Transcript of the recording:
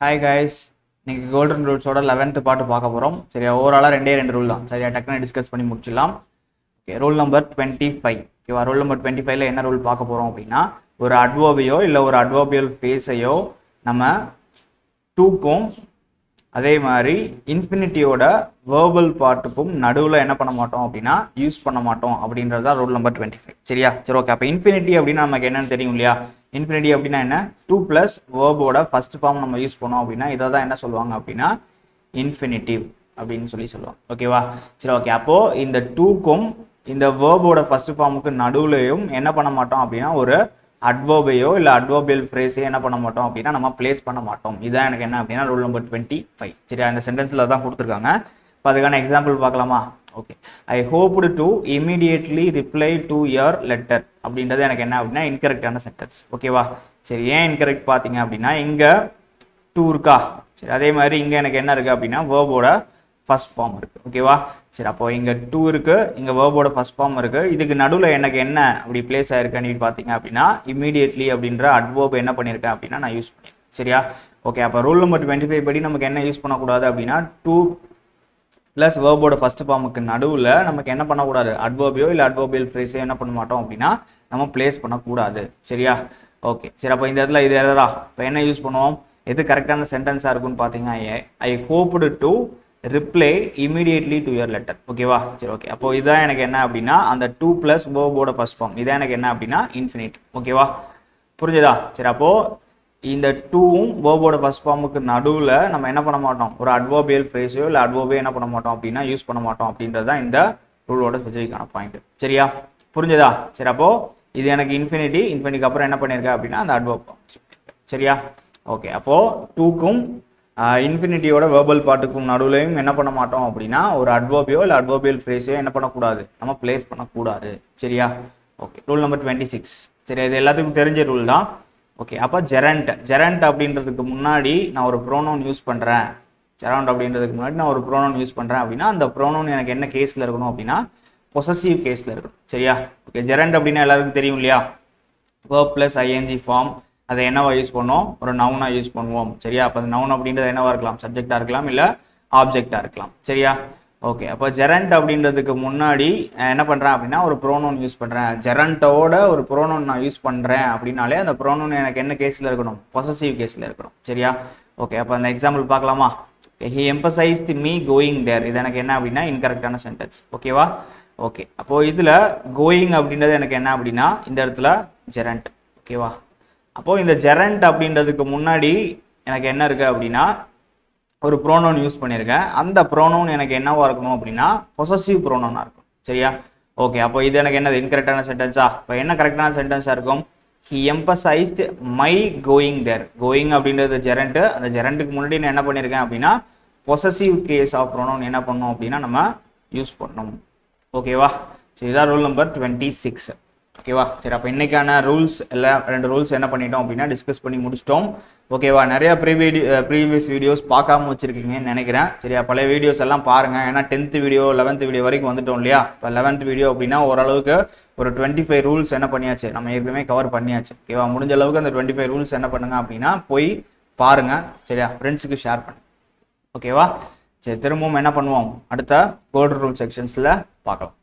Hi guys, இன்னைக்கு golden ரூல்ஸோட 11th பாட்டு பார்க்க போறோம். சரியா, ஓவராலா ரெண்டு ரூல் தான். சரியா, டக்குனு டிஸ்கஸ் பண்ணி முடிச்சிடலாம். Okay, rule number 25. ஓகேவா, ரூல் நம்பர் 25ல என்ன ரூல் பார்க்க போறோம் அப்படின்னா, ஒரு அட்வர்பியோ இல்ல ஒரு அட்வர்பியல் பேஸையோ நம்ம டூக்கும் அதே மாதிரி இன்ஃபினிட்டியோட வேர்பல் பார்ட்டுக்கும் நடுவில் என்ன பண்ண மாட்டோம் அப்படின்னா யூஸ் பண்ண மாட்டோம் அப்படின்றது தான் ரூல் நம்பர் 25. சரியா, சரி ஓகே. அப்போ இன்ஃபினிட்டி அப்படின்னா நமக்கு என்னன்னு தெரியும் இல்லையா? இன்ஃபினிட்டி அப்படின்னா என்ன? 2+ வேர்போட ஃபர்ஸ்ட் ஃபார்ம் நம்ம யூஸ் பண்ணோம் அப்படின்னா இதை தான் என்ன சொல்லுவாங்க அப்படின்னா இன்ஃபினிட்டிவ் அப்படின்னு சொல்லுவாங்க. ஓகேவா, சரி ஓகே. அப்போ இந்த டூக்கும் இந்த வேர்போட ஃபர்ஸ்ட் ஃபார்முக்கு நடுவுலையும் என்ன பண்ண மாட்டோம் அப்படின்னா ஒரு அட்வர்பையோ இல்லை அட்வர்பியல் ஃப்ரேஸையோ என்ன பண்ண மாட்டோம் அப்படின்னா நம்ம பிளேஸ் பண்ண மாட்டோம். இதான் எனக்கு என்ன அப்படின்னா ரூல் நம்பர் 25. சரியா, இந்த சென்டென்ஸில் தான் கொடுத்துருக்காங்க. இப்போ அதுக்கான எக்ஸாம்பிள் பார்க்கலாமா? Okay, I hoped to immediately reply to your letter அப்படின்றது எனக்கு என்ன அப்படின்னா இன்கரெக்டான சென்டென்ஸ். ஓகேவா, சரி ஏன் இன்கரெக்ட் பார்த்தீங்க அப்படின்னா இங்கே டூ இருக்கா? சரி, அதே மாதிரி இங்கே எனக்கு என்ன இருக்குது அப்படின்னா வேர்போட ஃபர்ஸ்ட் ஃபார்ம் இருக்குது. ஓகேவா, சரி அப்போ இங்கே டூ இருக்குது, இங்கே வேர்போட ஃபர்ஸ்ட் ஃபார்ம் இருக்குது. இதுக்கு நடுவில் எனக்கு என்ன அப்படி பிளேஸ் ஆயிருக்குன்னு பார்த்தீங்க அப்படின்னா இமீடியட்லி அப்படின்ற அட்வர்ப் என்ன பண்ணியிருக்கேன் அப்படின்னா நான் யூஸ் பண்ணியிருக்கேன். சரியா, ஓகே. அப்போ ரூல் நம்பர் 25 படி நமக்கு என்ன யூஸ் பண்ணக்கூடாது அப்படின்னா 2+ வேர்போட ஃபர்ஸ்ட் ஃபார்முக்கு நடுவில் நமக்கு என்ன பண்ணக்கூடாது? அட்வர்பியோ இல்லை அட்வர்பியல் ஃப்ரேஸோ என்ன பண்ண மாட்டோம் அப்படின்னா நம்ம பிளேஸ் பண்ணக்கூடாது. சரியா, ஓகே. சரி அப்போ இந்த இடத்துல இது எரரா? இப்போ என்ன யூஸ் பண்ணுவோம்? எது கரெக்டான சென்டென்ஸாக இருக்குன்னு பார்த்தீங்கன்னா I hoped to reply immediately to your letter. ஓகேவா, சரி ஓகே. அப்போ இதான் எனக்கு என்ன அப்படின்னா அந்த 2+ வேர்போட ஃபர்ஸ்ட் ஃபார்ம் இதான் எனக்கு என்ன அப்படின்னா இன்ஃபினிட். ஓகேவா, புரிஞ்சுதா? சரி அப்போ இந்த டூவும் வேர்போட ஃபர்ஸ்ட் ஃபார்முக்கு நடுவில் நம்ம என்ன பண்ண மாட்டோம்? ஒரு அட்வர்பியல் ஃப்ரேஸையோ இல்லை அட்வர்பையோ என்ன பண்ண மாட்டோம் அப்படின்னா யூஸ் பண்ண மாட்டோம் அப்படின்றது தான் இந்த ரூலோட ஸ்பெசிஃபிக்கான பாயிண்ட். சரியா, புரிஞ்சதா? சரி அப்போ இது எனக்கு இன்ஃபினிட்டிக்கு அப்புறம் என்ன பண்ணியிருக்கேன் அப்படின்னா அந்த அட்வர்ப். சரியா, ஓகே. அப்போ டூக்கும் இன்ஃபினிட்டியோட வேர்பல் பார்ட்டுக்கும் நடுவுலையும் என்ன பண்ண மாட்டோம் அப்படின்னா ஒரு அட்வர்பியோ இல்லை அட்வர்பியல் ஃப்ரேஸையோ என்ன பண்ணக்கூடாது? நம்ம பிளேஸ் பண்ணக்கூடாது. சரியா, ஓகே. Rule number 26. சரி, இது எல்லாத்துக்கும் தெரிஞ்ச ரூல் தான். ஓகே, அப்போ ஜெரண்ட் அப்படின்றதுக்கு முன்னாடி நான் ஒரு ப்ரோனவுன் யூஸ் பண்ணுறேன். ஜெரண்ட் அப்படின்றதுக்கு முன்னாடி நான் ஒரு ப்ரோனவுன் யூஸ் பண்ணுறேன் அப்படின்னா அந்த ப்ரோனவுன் எனக்கு என்ன கேஸில் இருக்கணும் அப்படின்னா பொசசிவ் கேஸில் இருக்கணும். சரியா, ஓகே. ஜெரண்ட் அப்படின்னா எல்லாருக்கும் தெரியும் இல்லையா? Verb + ing form. அதை என்னவா யூஸ் பண்ணுவோம்? ஒரு நவுனா யூஸ் பண்ணுவோம். சரியா, அப்போ அந்த நவுன் அப்படின்றது என்னவா இருக்கலாம்? சப்ஜெக்டாக இருக்கலாம் இல்லை ஆப்ஜெக்டாக இருக்கலாம். சரியா, ஓகே. அப்போ ஜெரண்ட் அப்படின்றதுக்கு முன்னாடி என்ன பண்ணுறேன் அப்படின்னா ஒரு ப்ரோனவுன் யூஸ் பண்ணுறேன். ஜெரண்டோட ஒரு ப்ரோனவுன் நான் யூஸ் பண்ணுறேன் அப்படின்னாலே அந்த ப்ரோனவுன் எனக்கு என்ன கேஸில் இருக்கணும்? பொசசிவ் கேஸில் இருக்கணும். சரியா, ஓகே. அப்போ அந்த எக்ஸாம்பிள் பார்க்கலாமா? He emphasised me going there. இது எனக்கு என்ன அப்படின்னா இன்கரெக்டான சென்டென்ஸ். ஓகேவா, ஓகே. அப்போ இதில் கோயிங் அப்படின்றது எனக்கு என்ன அப்படின்னா இந்த இடத்துல ஜெரண்ட். ஓகேவா, அப்போ இந்த ஜெரண்ட் அப்படின்றதுக்கு முன்னாடி எனக்கு என்ன இருக்கு அப்படின்னா ஒரு ப்ரோனவுன் யூஸ் பண்ணியிருக்கேன். அந்த ப்ரோனவுன் எனக்கு என்னவா இருக்கணும் அப்படின்னா பொசசிவ் ப்ரோனவுனா இருக்கும். சரியா, ஓகே. அப்போ இது எனக்கு என்னது? இன்கரெக்டான சென்டென்ஸா? இப்போ என்ன கரெக்டான சென்டென்ஸா இருக்கும்? He emphasised my going there. Going அப்படின்றது ஜெரண்ட். அந்த ஜெரண்ட்டுக்கு முன்னாடி நான் என்ன பண்ணியிருக்கேன் அப்படின்னா பொசசிவ் கேஸ் ஆஃப் ப்ரோனவுன் என்ன பண்ணணும் அப்படின்னா நம்ம யூஸ் பண்ணணும். ஓகேவா, சரி இதான் ரூல் நம்பர் 26. ஓகேவா, சரி அப்போ இன்னைக்கான ரூல்ஸ் எல்லாம் 2 ரூல்ஸ் என்ன பண்ணிட்டோம் அப்படின்னா டிஸ்கஸ் பண்ணி முடிச்சிட்டோம். ஓகேவா, நிறைய ப்ரீவியஸ் வீடியோஸ் பார்க்காம வச்சிருக்கீங்கன்னு நினைக்கிறேன். சரியா, பழைய வீடியோஸ் எல்லாம் பாருங்க. ஏன்னா 10th வீடியோ 11th வீடியோ வரைக்கும் வந்துட்டோம் இல்லையா? இப்போ 11th வீடியோ அப்படின்னா ஓரளவுக்கு ஒரு 25 ரூல்ஸ் என்ன பண்ணியாச்சு, நம்ம ஏற்கனவே கவர் பண்ணியாச்சு. ஓகேவா, முடிஞ்ச அளவுக்கு அந்த 25 ரூல்ஸ் என்ன பண்ணுங்க அப்படின்னா போய் பாருங்க. சரியா, ஃப்ரெண்ட்ஸுக்கு ஷேர் பண்ணுங்க. ஓகேவா, சரி திரும்பவும் என்ன பண்ணுவோம்? அடுத்த கோல்டன் ரூல் செக்ஷன்ஸில் பார்க்கலாம்.